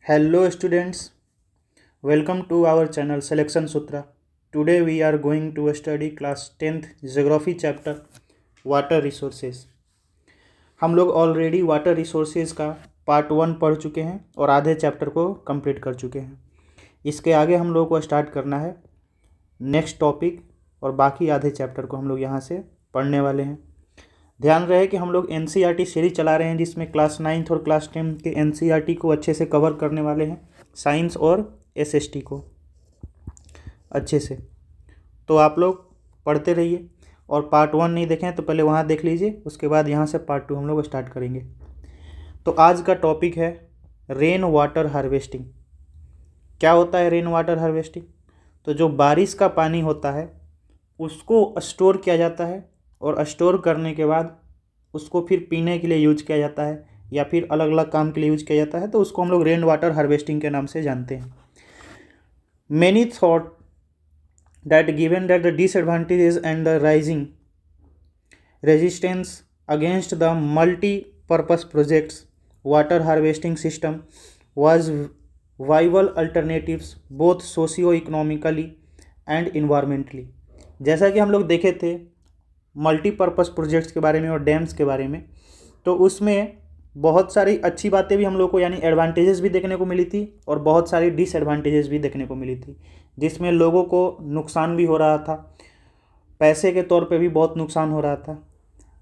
Hello students, welcome to our channel Selection Sutra. Today we are going to study class 10th Geography chapter Water Resources. हम लोग already water resources का part 1 पढ़ चुके हैं और आधे चैप्टर को कंप्लीट कर चुके हैं। इसके आगे हम लोगों को स्टार्ट करना है नेक्स्ट टॉपिक और बाकी आधे चैप्टर को हम लोग यहाँ से पढ़ने वाले हैं। ध्यान रहे कि हम लोग एनसीईआरटी सीरीज चला रहे हैं जिसमें क्लास 9th और क्लास 10th के एनसीईआरटी को अच्छे से कवर करने वाले हैं, साइंस और एसएसटी को अच्छे से। तो आप लोग पढ़ते रहिए और पार्ट 1 नहीं देखें तो पहले वहाँ देख लीजिए, उसके बाद यहाँ से पार्ट 2 हम लोग स्टार्ट करेंगे। तो आज का टॉपिक है रेन वाटर हार्वेस्टिंग। क्या होता है रेन वाटर हार्वेस्टिंग? तो जो बारिश का पानी होता है उसको स्टोर किया जाता है और स्टोर करने के बाद उसको फिर पीने के लिए यूज किया जाता है या फिर अलग अलग काम के लिए यूज किया जाता है, तो उसको हम लोग रेन वाटर हार्वेस्टिंग के नाम से जानते हैं। Many thought that given that the disadvantages and the rising resistance against the multipurpose projects water harvesting system was viable alternatives both socio economically and environmentally. जैसा कि हम लोग देखे थे मल्टीपर्पज़ प्रोजेक्ट्स के बारे में और डैम्स के बारे में, तो उसमें बहुत सारी अच्छी बातें भी हम लोग को यानी एडवांटेजेस भी देखने को मिली थी और बहुत सारी डिसएडवांटेजेस भी देखने को मिली थी, जिसमें लोगों को नुकसान भी हो रहा था, पैसे के तौर पे भी बहुत नुकसान हो रहा था।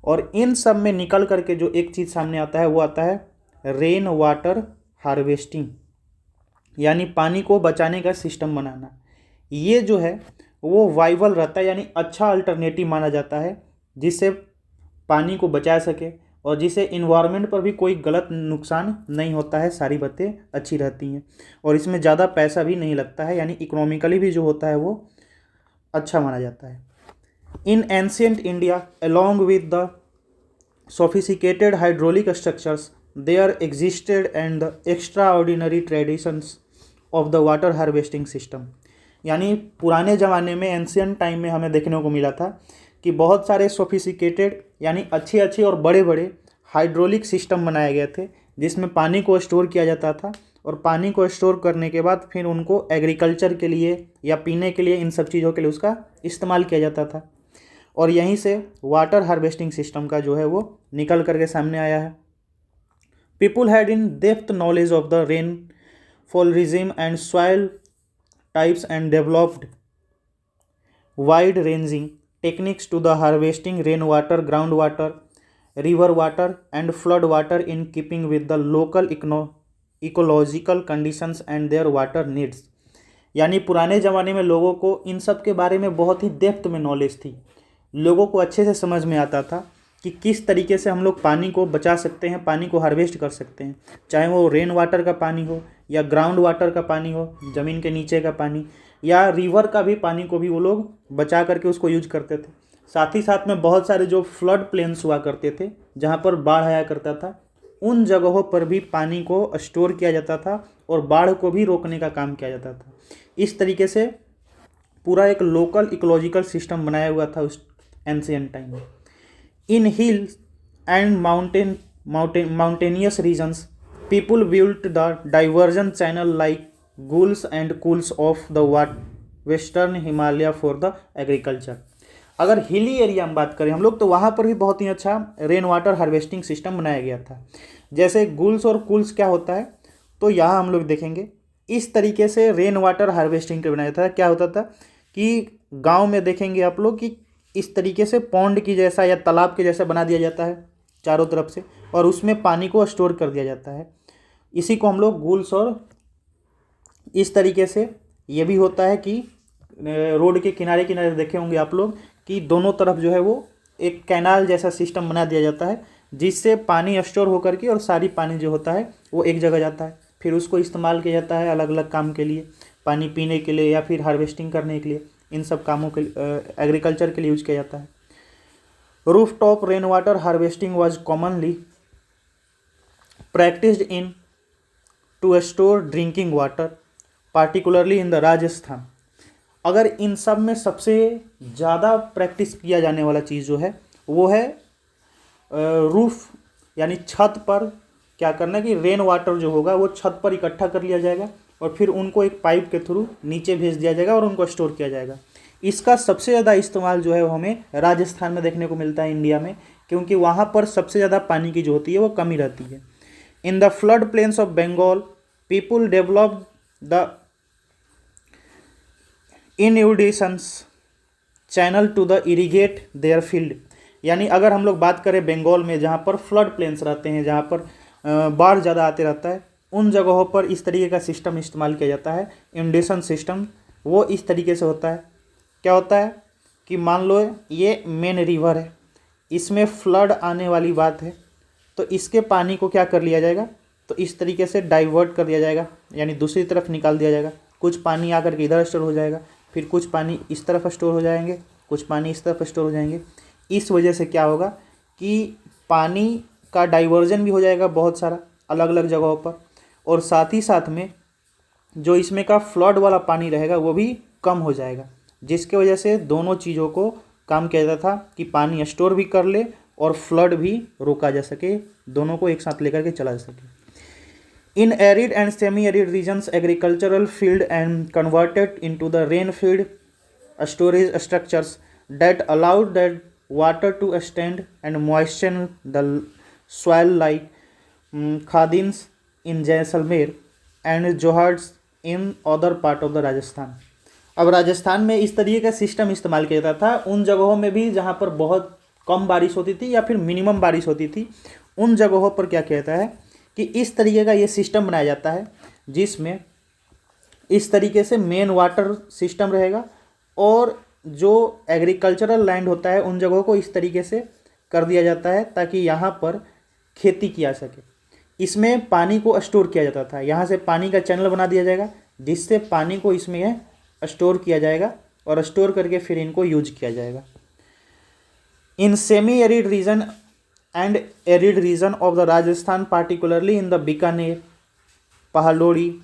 और इन सब में निकल करके जो एक चीज़ सामने आता है वो आता है रेन वाटर हार्वेस्टिंग, यानी पानी को बचाने का सिस्टम बनाना। ये जो है वो वाइबल रहता है, यानी अच्छा अल्टरनेटिव माना जाता है जिससे पानी को बचा सके और जिससे इन्वायरमेंट पर भी कोई गलत नुकसान नहीं होता है, सारी बातें अच्छी रहती हैं और इसमें ज़्यादा पैसा भी नहीं लगता है, यानी इकोनॉमिकली भी जो होता है वो अच्छा माना जाता है। In ancient India along with the sophisticated hydraulic structures there existed and the extraordinary traditions of the water harvesting system. यानी पुराने ज़माने में एंशियंट टाइम में हमें देखने को मिला था कि बहुत सारे सोफिस्टिकेटेड यानी अच्छे और बड़े बड़े हाइड्रोलिक सिस्टम बनाए गए थे जिसमें पानी को स्टोर किया जाता था और पानी को स्टोर करने के बाद फिर उनको एग्रीकल्चर के लिए या पीने के लिए, इन सब चीज़ों के लिए उसका इस्तेमाल किया जाता था। और यहीं से वाटर हार्वेस्टिंग सिस्टम का जो है वो निकल करके सामने आया है। People had in depth knowledge of the rain fall regime and soil types and developed wide ranging techniques to the harvesting rainwater, groundwater, river water and flood water in keeping with the local ecological conditions and their water needs। यानी पुराने ज़माने में लोगों को इन सब के बारे में बहुत ही डेप्थ में नॉलेज थी, लोगों को अच्छे से समझ में आता था कि किस तरीके से हम लोग पानी को बचा सकते हैं, पानी को हार्वेस्ट कर सकते हैं, चाहे वो रेन वाटर का पानी हो या ग्राउंड वाटर का पानी हो, ज़मीन के नीचे का पानी, या रिवर का भी पानी को भी वो लोग बचा करके उसको यूज करते थे। साथ ही साथ में बहुत सारे जो फ्लड प्लेन्स हुआ करते थे जहाँ पर बाढ़ आया करता था, उन जगहों पर भी पानी को स्टोर किया जाता था और बाढ़ को भी रोकने का काम किया जाता था। इस तरीके से पूरा एक लोकल इकोलॉजिकल सिस्टम बनाया हुआ था उस एंशिएंट टाइम में। In hills and mountainous regions, people built the diversion channel like gulls and cools of the western Himalaya for the agriculture। अगर हिली एरिया में बात करें हम लोग तो वहाँ पर भी बहुत ही अच्छा रेन वाटर हार्वेस्टिंग सिस्टम बनाया गया था। जैसे गुल्स और कूल्स क्या होता है, तो यहाँ हम लोग देखेंगे इस तरीके से रेन वाटर हार्वेस्टिंग के बनाया था। क्या होता था कि गाँव में देखेंगे आप लोग कि इस तरीके से पॉन्ड की जैसा या तालाब के जैसा बना दिया जाता है चारों तरफ से और उसमें पानी को स्टोर कर दिया जाता है। इसी को हम लोग गूल्स, और इस तरीके से ये भी होता है कि रोड के किनारे किनारे देखे होंगे आप लोग कि दोनों तरफ जो है वो एक कैनाल जैसा सिस्टम बना दिया जाता है जिससे पानी स्टोर होकर के और सारी पानी जो होता है वो एक जगह जाता है, फिर उसको इस्तेमाल किया जाता है अलग अलग काम के लिए, पानी पीने के लिए या फिर हार्वेस्टिंग करने के लिए, इन सब कामों के एग्रीकल्चर के लिए यूज किया जाता है। Roof top rain water harvesting was commonly practised in to store drinking water particularly in the Rajasthan. अगर इन सब में सबसे ज़्यादा प्रैक्टिस किया जाने वाला चीज़ जो है वो है रूफ, यानी छत पर क्या करना है कि रेन वाटर जो होगा वो छत पर इकट्ठा कर लिया जाएगा और फिर उनको एक पाइप के थ्रू नीचे भेज दिया जाएगा और उनको स्टोर किया जाएगा। इसका सबसे ज़्यादा इस्तेमाल जो है वो हमें राजस्थान में देखने को मिलता है इंडिया में, क्योंकि वहाँ पर सबसे ज़्यादा पानी की जो होती है वो कमी रहती है। In the flood plains of Bengal people develop the inundations channel to the irrigate their field. यानी अगर हम लोग बात करें बंगाल में जहाँ पर फ्लड प्लेन्स रहते हैं, जहाँ पर बाढ़ ज़्यादा आते रहता है, उन जगहों पर इस तरीके का सिस्टम इस्तेमाल किया जाता है, इनउंडेशन सिस्टम। वो इस तरीके से होता है, क्या होता है कि मान लो ये मेन रिवर है, इसमें फ्लड आने वाली बात है, तो इसके पानी को क्या कर लिया जाएगा, तो इस तरीके से डाइवर्ट कर दिया जाएगा, यानी दूसरी तरफ निकाल दिया जाएगा। कुछ पानी आकर के इधर स्टोर हो जाएगा, फिर कुछ पानी इस तरफ स्टोर हो जाएंगे, कुछ पानी इस तरफ स्टोर हो जाएंगे। इस वजह से क्या होगा कि पानी का डाइवर्जन भी हो जाएगा बहुत सारा अलग अलग जगहों पर, और साथ ही साथ में जो इसमें का फ्लड वाला पानी रहेगा वो भी कम हो जाएगा, जिसके वजह से दोनों चीज़ों को काम किया जाता था कि पानी स्टोर भी कर ले और फ्लड भी रोका जा सके, दोनों को एक साथ लेकर के चला जा सके। In arid and semi-arid regions, agricultural field and converted into the rain-fed storage structures that allowed that water to stand and moisten the soil like Khadins in Jaisalmer and Johars in other part of the Rajasthan। अब राजस्थान में इस तरीके का system इस्तेमाल किया जाता था उन जगहों में भी जहाँ पर बहुत कम बारिश होती थी या फिर मिनिमम बारिश होती थी। उन जगहों पर क्या किया जाता है कि इस तरीके का ये सिस्टम बनाया जाता है जिसमें इस तरीके से मेन वाटर सिस्टम रहेगा, और जो एग्रीकल्चरल लैंड होता है उन जगहों को इस तरीके से कर दिया जाता है ताकि यहाँ पर खेती की जा सके। इसमें पानी को स्टोर किया जाता था, यहाँ से पानी का चैनल बना दिया जाएगा जिससे पानी को इसमें स्टोर किया जाएगा और स्टोर करके फिर इनको यूज किया जाएगा। In semi arid region and arid region of the Rajasthan, particularly in the Bikaner, Pahalodi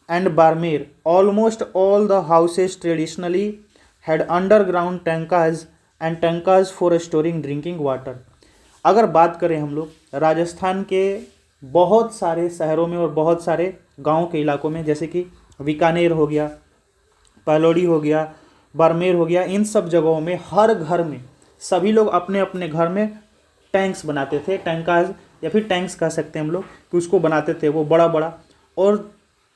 and Barmer, almost all the houses traditionally had underground tankas and tankas for storing drinking water। अगर बात करें हम लोग राजस्थान के बहुत सारे शहरों में और बहुत सारे गाँव के इलाकों में, जैसे कि बीकानेर हो गया, पहलौड़ी हो गया, बाड़मेर हो गया, इन सब जगहों में हर घर में सभी लोग अपने अपने घर में टैंक्स बनाते थे, टैंकाज या फिर टैंक्स कह सकते हैं हम लोग, कि उसको बनाते थे। वो बड़ा बड़ा और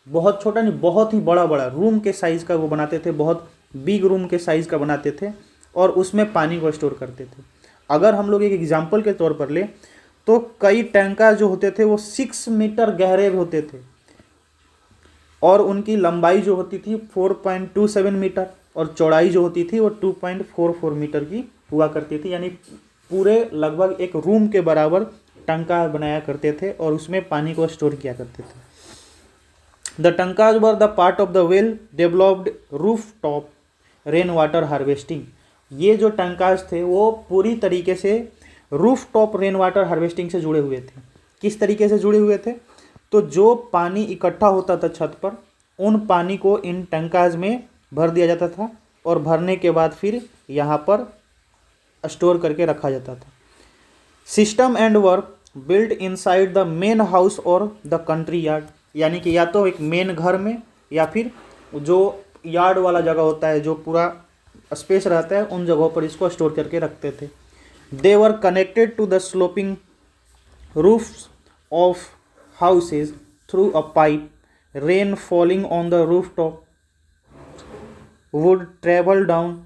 बहुत छोटा नहीं, बहुत ही बड़ा बड़ा रूम के साइज़ का वो बनाते थे, बहुत बिग रूम के साइज़ का बनाते थे और उसमें पानी को स्टोर करते थे। अगर हम लोग एक एग्जाम्पल के तौर पर ले तो कई टैंका जो होते थे वो 6 मीटर गहरे होते थे और उनकी लंबाई जो होती थी 4.27 मीटर और चौड़ाई जो होती थी वो 2.44 मीटर की हुआ करती थी, यानी पूरे लगभग एक रूम के बराबर टंका बनाया करते थे और उसमें पानी को स्टोर किया करते थे। The tankas were the part of the well developed roof top rain water harvesting. ये जो टंकाज थे वो पूरी तरीके से roof top rain water harvesting से जुड़े हुए थे। किस तरीके से जुड़े हुए थे, तो जो पानी इकट्ठा होता था छत पर, उन पानी को इन टंकाज में भर दिया जाता था और भरने के बाद फिर यहाँ पर स्टोर करके रखा जाता था। System and work build inside the main house और द कंट्री यार्ड, यानी कि या तो एक मेन घर में या फिर जो यार्ड वाला जगह होता है, जो पूरा स्पेस रहता है, उन जगहों पर इसको स्टोर करके रखते थे। They were connected to the sloping roofs of houses through a pipe. Rain falling on the roof top would travel down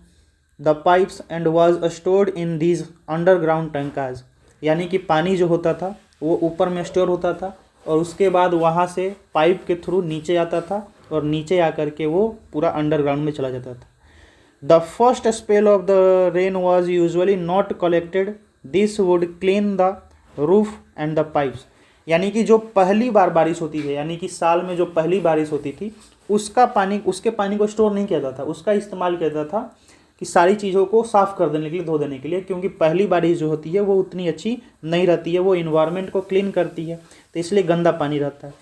the pipes and was stored in these underground tankas, यानी कि पानी जो होता था वो ऊपर में स्टोर होता था और उसके बाद वहाँ से पाइप के थ्रू नीचे आता था और नीचे आकर के वो पूरा अंडरग्राउंड में चला जाता था। The first spell of the rain was usually not collected, this would clean the roof and the pipes, यानी कि जो पहली बार बारिश होती है, यानी कि साल में जो पहली बारिश होती थी उसके पानी को स्टोर नहीं किया जाता था, उसका इस्तेमाल किया जाता था कि सारी चीज़ों को साफ़ कर देने के लिए, धो देने के लिए, क्योंकि पहली बारिश जो होती है वो उतनी अच्छी नहीं रहती है, वो इन्वायरमेंट को क्लीन करती है तो इसलिए गंदा पानी रहता है।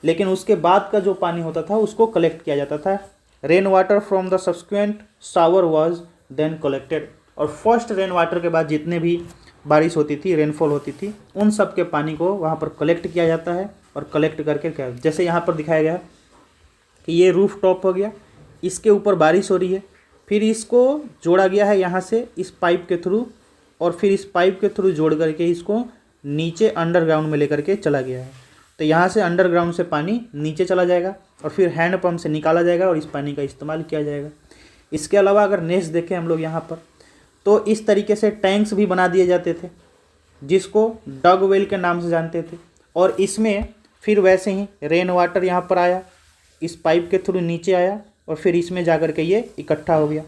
लेकिन उसके बाद का जो पानी होता था उसको कलेक्ट किया जाता था। Rain water from the subsequent shower was then collected, और फर्स्ट रेन वाटर के बाद जितने भी बारिश होती थी, रेनफॉल होती थी, उन सब के पानी को वहाँ पर कलेक्ट किया जाता है। और कलेक्ट करके क्या, जैसे यहाँ पर दिखाया गया है कि ये रूफ टॉप हो गया, इसके ऊपर बारिश हो रही है, फिर इसको जोड़ा गया है यहाँ से इस पाइप के थ्रू, और फिर इस पाइप के थ्रू जोड़ करके इसको नीचे अंडरग्राउंड में लेकर के चला गया है। तो यहाँ से अंडरग्राउंड से पानी नीचे चला जाएगा और फिर हैंड पंप से निकाला जाएगा और इस पानी का इस्तेमाल किया जाएगा। इसके अलावा अगर नेक्स्ट देखें हम लोग यहाँ पर, तो इस तरीके से टैंक्स भी बना दिए जाते थे जिसको डग वेल के नाम से जानते थे। और इसमें फिर वैसे ही रेन वाटर यहाँ पर आया, इस पाइप के थ्रू नीचे आया और फिर इसमें जा कर के ये इकट्ठा हो गया।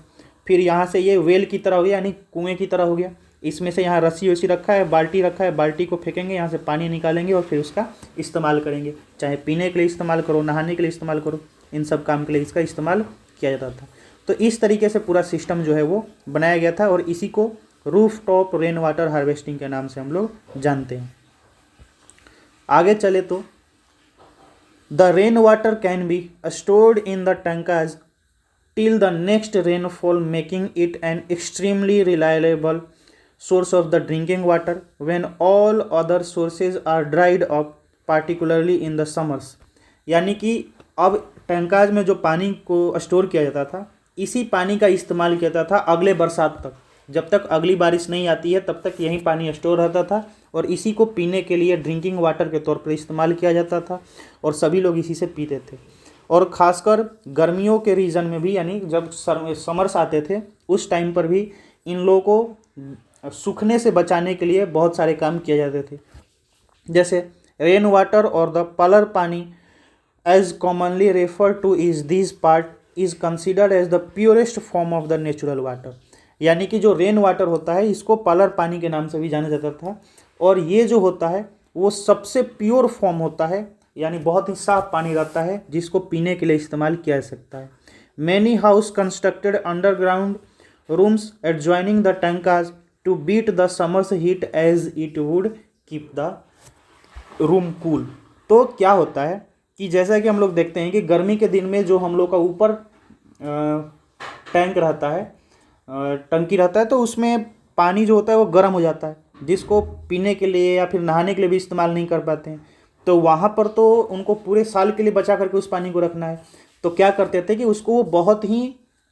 फिर यहाँ से ये वेल की तरह हो गया, यानी कुएँ की तरह हो गया। इसमें से यहाँ रस्सी वस्सी रखा है, बाल्टी रखा है, बाल्टी को फेंकेंगे, यहाँ से पानी निकालेंगे और फिर उसका इस्तेमाल करेंगे। चाहे पीने के लिए इस्तेमाल करो, नहाने के लिए इस्तेमाल करो, इन सब काम के लिए इसका इस्तेमाल किया जाता था। तो इस तरीके से पूरा सिस्टम जो है वो बनाया गया था और इसी को roof top rain water harvesting के नाम से हम लोग जानते हैं। आगे चले तो the rain water can be stored in the tankas till the next rainfall, making it an extremely reliable source of the drinking water when all other sources are dried up, particularly in the summers। यानी कि अब टैंकाज में जो पानी को store किया जाता था, इसी पानी का इस्तेमाल किया जाता था अगले बरसात तक। जब तक अगली बारिश नहीं आती है तब तक यही पानी स्टोर रहता था और इसी को पीने के लिए ड्रिंकिंग वाटर के तौर पर इस्तेमाल किया जाता था और सभी लोग इसी से पीते थे। और ख़ासकर गर्मियों के रीजन में भी, यानी जब समर्स आते थे उस टाइम पर भी इन लोगों को सूखने से बचाने के लिए बहुत सारे काम किए जाते थे। जैसे रेन वाटर और the palar pani as commonly refer to is this part is considered as the purest form of the natural water. यानी कि जो रेन वाटर होता है इसको पलर पानी के नाम से भी जाना जाता था और ये जो होता है वो सबसे प्योर फॉर्म होता है, यानी बहुत ही साफ पानी रहता है जिसको पीने के लिए इस्तेमाल किया जा सकता है। Many house constructed underground rooms adjoining the tankas to beat the summer's heat as it would keep the room cool। तो क्या होता है कि जैसा कि हम लोग देखते हैं कि गर्मी के दिन में जो हम लोग का ऊपर टैंक रहता है, टंकी रहता है, तो उसमें पानी जो होता है वो गर्म हो जाता है जिसको पीने के लिए या फिर नहाने के लिए भी इस्तेमाल नहीं कर पाते हैं। तो वहाँ पर तो उनको पूरे साल के लिए बचा करके उस पानी को रखना है, तो क्या करते थे कि उसको वो बहुत ही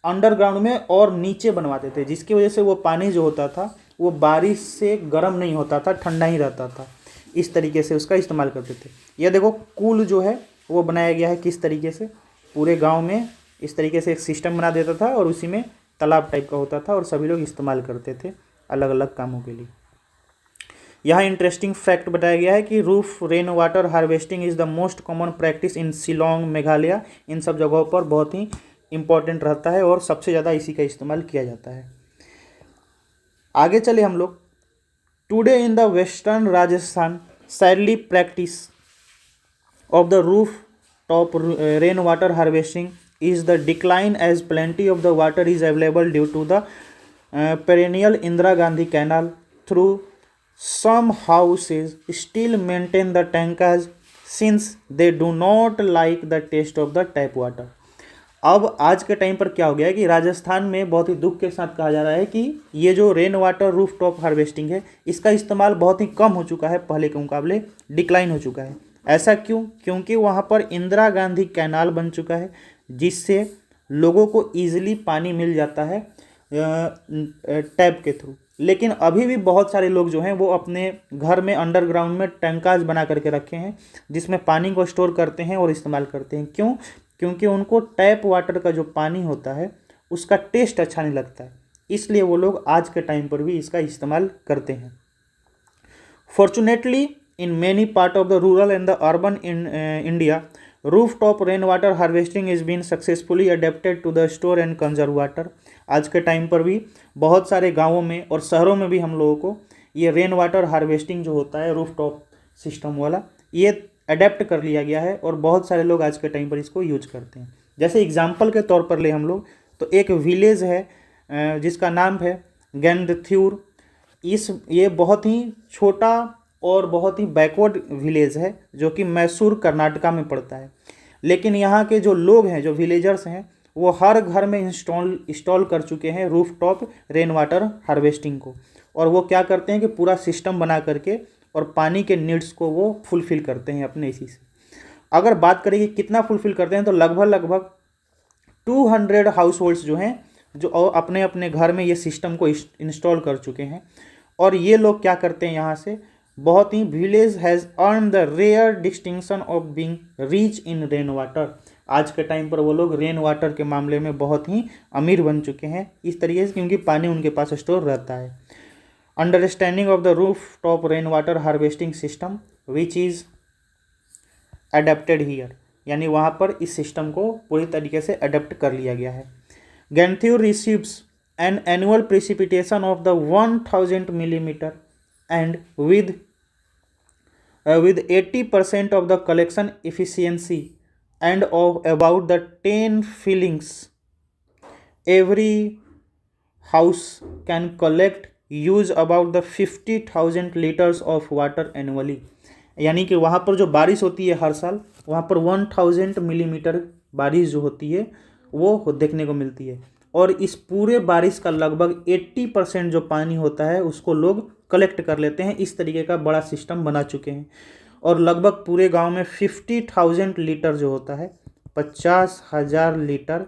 अंडरग्राउंड में और नीचे बनवाते थे, जिसकी वजह से वो पानी जो होता था वो बारिश से गर्म नहीं होता था, ठंडा ही रहता था। इस तरीके से उसका इस्तेमाल करते थे। यह देखो कूल जो है वो बनाया गया है किस तरीके से, पूरे गांव में इस तरीके से एक सिस्टम बना देता था और उसी में तालाब टाइप का होता था और सभी लोग इस्तेमाल करते थे अलग अलग कामों के लिए। यहाँ इंटरेस्टिंग फैक्ट बताया गया है कि roof rain water harvesting is the most common practice in Shillong, Meghalaya. इन सब जगहों पर बहुत ही इम्पॉर्टेंट रहता है और सबसे ज़्यादा इसी का इस्तेमाल किया जाता है। आगे चले हम लोग, today in the western Rajasthan sadly practice of the roof top rain water harvesting is the decline as plenty of the water is available due to the perennial Indira Gandhi canal through some houses still maintain the tankas since they do not like the taste of the tap water. अब आज के time पर क्या हो गया है कि राजस्थान में बहुत ही दुख के साथ कहा जा रहा है कि ये जो rain water roof top harvesting है इसका इस्तेमाल बहुत ही कम हो चुका है, पहले के मुकाबले डिक्लाइन हो चुका है। ऐसा क्यों? क्योंकि वहाँ पर इंदिरा गांधी कैनाल बन चुका है जिससे लोगों को ईजिली पानी मिल जाता है टैप के थ्रू। लेकिन अभी भी बहुत सारे लोग जो हैं वो अपने घर में अंडरग्राउंड में टैंकाज बना करके रखे हैं जिसमें पानी को स्टोर करते हैं और इस्तेमाल करते हैं। क्यों? क्योंकि उनको टैप वाटर का जो पानी होता है उसका टेस्ट अच्छा नहीं लगता है, इसलिए वो लोग आज के टाइम पर भी इसका इस्तेमाल करते हैं। Fortunately in many part of the rural and the urban in India roof top rain water harvesting is been successfully adapted to the store and conserve water. आज के टाइम पर भी बहुत सारे गाँवों में और शहरों में भी हम लोगों को ये रेन वाटर हार्वेस्टिंग जो होता है रूफ टॉप सिस्टम वाला, ये अडेप्ट कर लिया गया है और बहुत सारे लोग आज के टाइम पर इसको यूज करते हैं। जैसे एग्जांपल के तौर पर ले हम लोग तो एक विलेज है जिसका नाम है गैंडथ्यूर। ये बहुत ही छोटा और बहुत ही बैकवर्ड विलेज है जो कि मैसूर कर्नाटका में पड़ता है। लेकिन यहाँ के जो लोग हैं, जो विलेजर्स हैं, वो हर घर में इंस्टॉल कर चुके हैं roof top rain water harvesting को और वो क्या करते हैं कि पूरा सिस्टम बना करके और पानी के नीड्स को वो फुलफ़िल करते हैं अपने इसी से। अगर बात करें कि कितना फुलफ़िल करते हैं, तो लगभग लगभग 200 हाउस होल्ड्स जो हैं, जो अपने अपने घर में ये सिस्टम को इंस्टॉल कर चुके हैं। और ये लोग क्या करते हैं, यहाँ से बहुत ही village has earn the rare distinction of being rich in rain water. आज के टाइम पर वो लोग रेन वाटर के मामले में बहुत ही अमीर बन चुके हैं इस तरीके से, क्योंकि पानी उनके पास स्टोर रहता है। Understanding of the roof top rain water harvesting system which is adapted hear, यानी वहाँ पर इस सिस्टम को पूरी तरीके से अडेप्ट कर लिया गया है। गैंथ्यूर receives an annual precipitation of the 1000 millimeter and with 80% of the collection efficiency and of about the 10 fillings every house can collect use about the 50,000 liters of water annually। यानी कि वहाँ पर जो बारिश होती है हर साल, वहाँ पर 1000 मिलीमीटर बारिश जो होती है वो देखने को मिलती है। और इस पूरे बारिश का लगभग 80% जो पानी होता है उसको लोग कलेक्ट कर लेते हैं। इस तरीके का बड़ा सिस्टम बना चुके हैं। और लगभग पूरे गांव में 50,000 लीटर जो होता है, 50,000 लीटर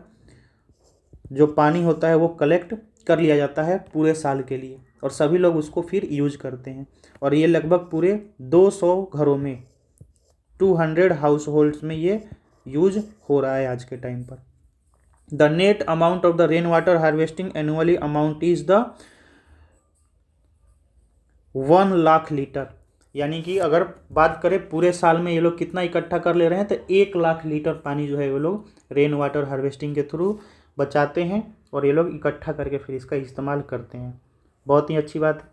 जो पानी होता है वो कलेक्ट कर लिया जाता है पूरे साल के लिए, और सभी लोग उसको फिर यूज करते हैं। और ये लगभग पूरे 200 घरों में, 200 हाउस होल्ड्स में ये यूज हो रहा है आज के टाइम पर। The net amount of the rainwater harvesting annually amount is the 1 lakh litre. यानी कि अगर बात करें पूरे साल में ये लोग कितना इकट्ठा कर ले रहे हैं, तो 1 लाख लीटर पानी जो है वो लोग रेन वाटर हार्वेस्टिंग के थ्रू बचाते हैं और ये लोग इकट्ठा करके फिर इसका इस्तेमाल करते हैं। बहुत ही अच्छी बात है।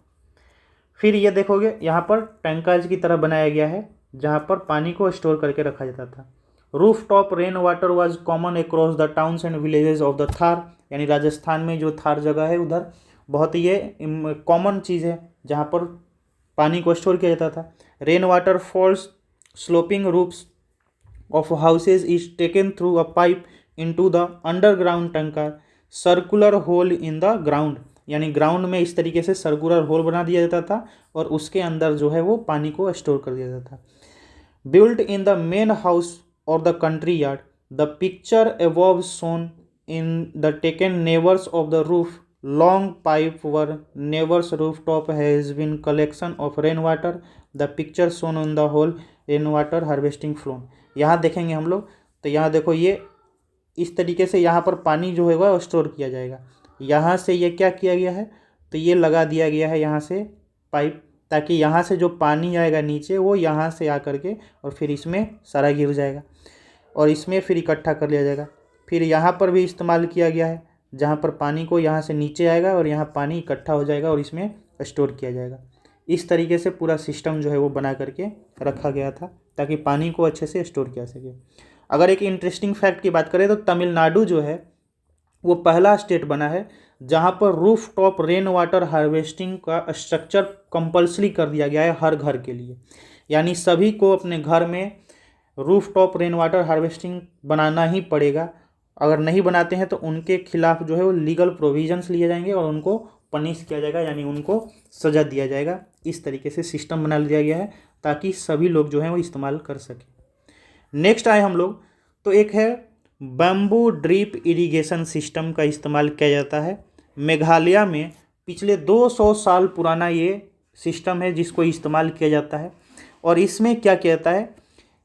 फिर ये देखोगे यहाँ पर टैंकाज की तरह बनाया गया है जहाँ पर पानी को स्टोर करके रखा जाता था। Roof top rain water was common across the towns and villages of the Thar, यानी राजस्थान में जो थार जगह है उधर बहुत ही ये कॉमन चीज़ है जहाँ पर पानी को स्टोर किया जाता था। Rain water falls sloping roofs of houses is taken through a pipe into the underground tanker circular hole in the ground, यानी ग्राउंड में इस तरीके से सर्कुलर होल बना दिया जाता था और उसके अंदर जो है वो पानी को स्टोर कर दिया जाता था। Built in the main house or the country yard, the picture above shown in the taken neighbors of the roof long pipe were neighbors rooftop has been collection of rainwater, the picture shown on the whole rainwater harvesting flow। यहाँ देखेंगे हम लोग, तो यहाँ देखो ये इस तरीके से यहाँ पर पानी जो होगा वो स्टोर किया जाएगा। यहाँ से ये क्या किया गया है, तो ये लगा दिया गया है यहाँ से पाइप, ताकि यहाँ से जो पानी आएगा नीचे वो यहाँ से आकर के और फिर इसमें सारा गिर जाएगा और इसमें फिर इकट्ठा कर लिया जाएगा। फिर यहाँ पर भी इस्तेमाल किया गया है जहाँ पर पानी को यहाँ से नीचे आएगा और यहाँ पानी इकट्ठा हो जाएगा और इसमें स्टोर किया जाएगा। इस तरीके से पूरा सिस्टम जो है वो बना करके रखा गया था ताकि पानी को अच्छे से स्टोर किया सके। अगर एक इंटरेस्टिंग फैक्ट की बात करें तो तमिलनाडु जो है वो पहला स्टेट बना है जहाँ पर roof top rain water harvesting का स्ट्रक्चर कंपल्सरी कर दिया गया है हर घर के लिए, यानी सभी को अपने घर में roof top rain water harvesting बनाना ही पड़ेगा। अगर नहीं बनाते हैं तो उनके खिलाफ जो है वो लीगल प्रोविजंस लिए जाएंगे और उनको पनिश किया जाएगा, यानी उनको सज़ा दिया जाएगा। इस तरीके से सिस्टम बना लिया गया है ताकि सभी लोग जो हैं वो इस्तेमाल कर सकें। नेक्स्ट आए हम लोग, तो एक है बैम्बू ड्रिप इरिगेशन सिस्टम का इस्तेमाल किया जाता है। मेघालय में पिछले 200 साल पुराना ये सिस्टम है जिसको इस्तेमाल किया जाता है। और इसमें क्या कहता है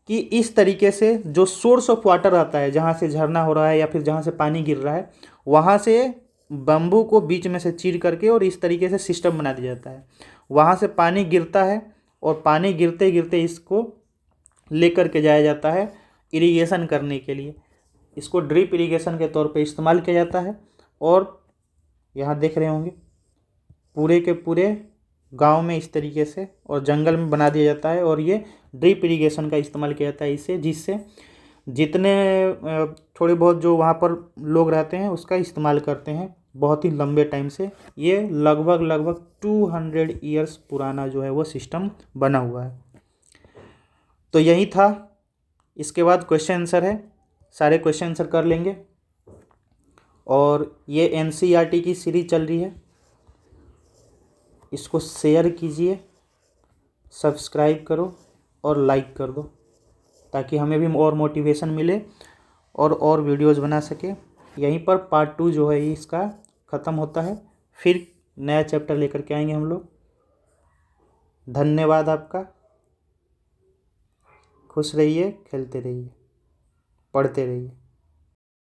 कि इस तरीके से जो सोर्स ऑफ वाटर आता है, जहाँ से झरना हो रहा है या फिर जहाँ से पानी गिर रहा है, वहाँ से बम्बू को बीच में से चीर करके और इस तरीके से सिस्टम बना दिया जाता है। वहाँ से पानी गिरता है और पानी गिरते गिरते इसको लेकर के जाया जाता है इरिगेशन करने के लिए। इसको ड्रिप इरिगेशन के तौर पे इस्तेमाल किया जाता है। और यहाँ देख रहे होंगे पूरे के पूरे गांव में इस तरीके से और जंगल में बना दिया जाता है और ये ड्रिप इरिगेशन का इस्तेमाल किया जाता है इससे, जिससे जितने थोड़े बहुत जो वहाँ पर लोग रहते हैं उसका इस्तेमाल करते हैं बहुत ही लंबे टाइम से। ये लगभग 200 ईयर्स पुराना जो है वो सिस्टम बना हुआ है। तो यही था। इसके बाद क्वेश्चन आंसर है, सारे क्वेश्चन आंसर कर लेंगे। और ये NCERT की सीरीज चल रही है, इसको शेयर कीजिए, सब्सक्राइब करो और लाइक कर दो, ताकि हमें भी और मोटिवेशन मिले और वीडियोज़ बना सके। यहीं पर पार्ट 2 जो है इसका ख़त्म होता है, फिर नया चैप्टर लेकर के आएंगे हम लोग। धन्यवाद आपका। खुश रहिए, खेलते रहिए, पढ़ते रहिए।